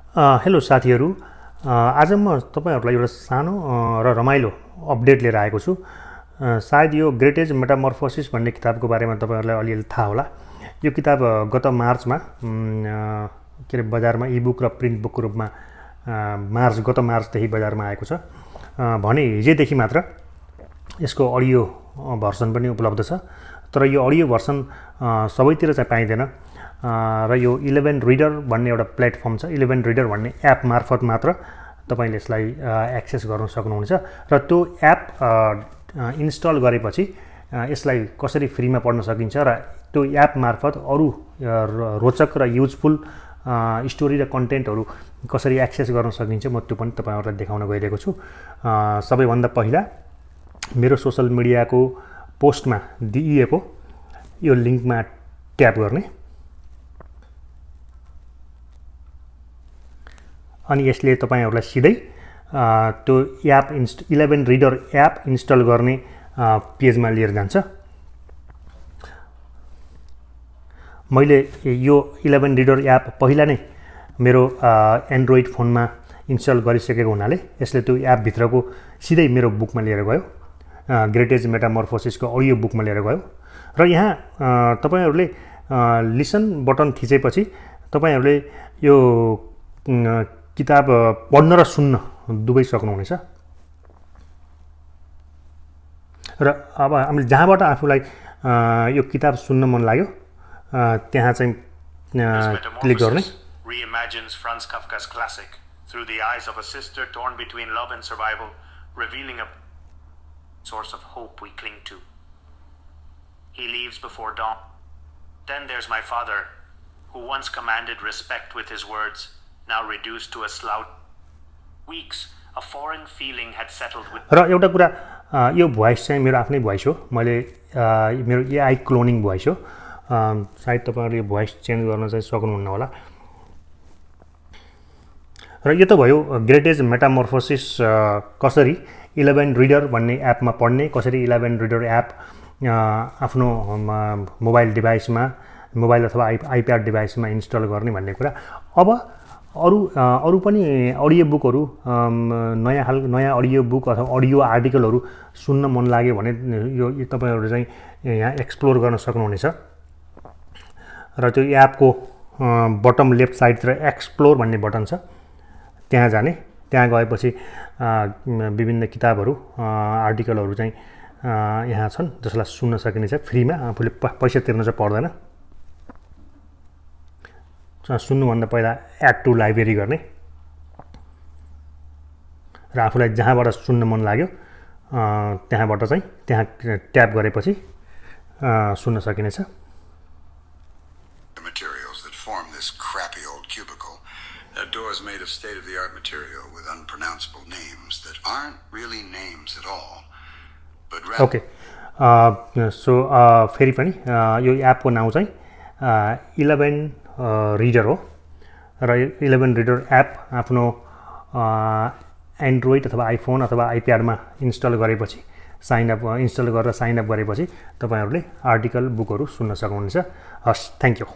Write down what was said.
Hello साथीहरू, आज म तपाईँहरूलाई एउटा सानो र रमाइलो अपडेट लिएर आएको छु। सायद यो ग्रेट एज मेटामर्फोसिस भन्ने किताबको बारेमा तपाईँहरूलाई अलिअलि थाहा होला। यो किताब गत मार्चमा के अरे बजारमा इबुक र प्रिन्ट बुकको रूपमा गत मार्चदेखि बजारमा आएको छ। भने हिजैदेखि मात्र यसको अडियो भर्सन पनि उपलब्ध छ, तर यो अडियो भर्सन सबैतिर चाहिँ पाइँदैन र यो 11 रिडर भन्ने एउटा प्लेटफर्म छ। 11 रिडर भन्ने एप मार्फत मात्र तपाईँले यसलाई एक्सेस गर्न सक्नुहुन्छ र त्यो एप इन्स्टल गरेपछि यसलाई कसरी फ्रीमा पढ्न सकिन्छ र त्यो एप मार्फत अरू रोचक र युजफुल स्टोरी र कन्टेन्टहरू कसरी एक्सेस गर्न सकिन्छ म त्यो पनि तपाईँहरूलाई देखाउन गइरहेको छु। सबैभन्दा पहिला मेरो सोसल मिडियाको पोस्टमा दिइएको यो लिङ्कमा ट्याप गर्ने अनि यसले तपाईहरुलाई सिधै त्यो एप 11 रिडर एप इन्स्टल गर्ने पेजमा लिएर जान्छ। मैले यो 11 रिडर एप पहिला नै मेरो एन्ड्रोइड फोनमा इन्स्टल गरिसकेको हुनाले यसले त्यो एप भित्रको सिधै मेरो बुकमा लिएर गयो, ग्रेट एज मेटामर्फोसिसको अडियो बुकमा लिएर गयो र यहाँ तपाईहरुले लिसन बटन थिचेपछि तपाईहरुले यो किताब पढ्न र सुन्न दुवै सक्नुहुनेछ। र अब हामीले जहाँबाट आफूलाई यो किताब सुन्न मन लाग्यो त्यहाँ चाहिँ क्लिक गर्ने। Reimagines Franz Kafka's classic through the eyes of a sister torn between love and survival, revealing a source of hope we cling to. He leaves before dawn. Then there's my father, who once commanded respect with his words, now reduced to a slouch. Weeks, a foreign feeling had settled with. र एउटा कुरा, यो voice चाहिँ मेरो आफ्नै voice हो। मैले मेरो एआई क्लोनिङ भोइस हो। सायद तपाईहरुले यो भोइस चेन्ज गर्न चाहिँ सक्नुहुन्न होला। र यो त भयो ग्रेट एज मेटामर्फोसिस कसरी 11 रिडर भन्ने एपमा पढ्ने, कसरी 11 रिडर एप आफ्नो मोबाइल डिभाइसमा, मोबाइल अथवा आइप्याड डिभाइसमा इन्स्टल गर्ने भन्ने कुरा। अब अरू पनि अडियो बुकहरू, नयाँ अडियो बुक अथवा अडियो आर्टिकलहरू सुन्न मन लाग्यो भने यो तपाईहरुले चाहिँ यहाँ एक्सप्लोर गर्न सक्नुहुनेछ। र त्यो एपको बटम लेफ्ट साइडतिर एक्सप्लोर भन्ने बटन छ, त्यहाँ जाने। त्यहाँ गएपछि विभिन्न किताबहरू, आर्टिकलहरू चाहिँ यहाँ छन् जसलाई सुन्न सकिनेछ फ्रीमा। आफूले पैसा तिर्न चाहिँ पर्दैन। सुन्नुभन्दा पहिला एड टु लाइब्रेरी गर्ने र आफूलाई जहाँबाट सुन्न मन लाग्यो त्यहाँबाट चाहिँ त्यहाँ ट्याप गरेपछि सुन्न सकिनेछ। Materials that form this crappy old cubicle. That door is made of state-of-the-art material with unpronounceable names that aren't really names at all, but rather. Okay. So फेरि पनि यो एपको नाम चाहिँ 11 रिडर हो र 11 रिडर एप आफ्नो एन्ड्रोइड अथवा आइफोन अथवा आइप्याडमा इन्स्टल गरेपछि इन्स्टल गरेर साइन अप गरेपछि तपाईहरुले आर्टिकल बुकहरू सुन्न सक्नुहुनेछ। हस्, थ्यांक यू।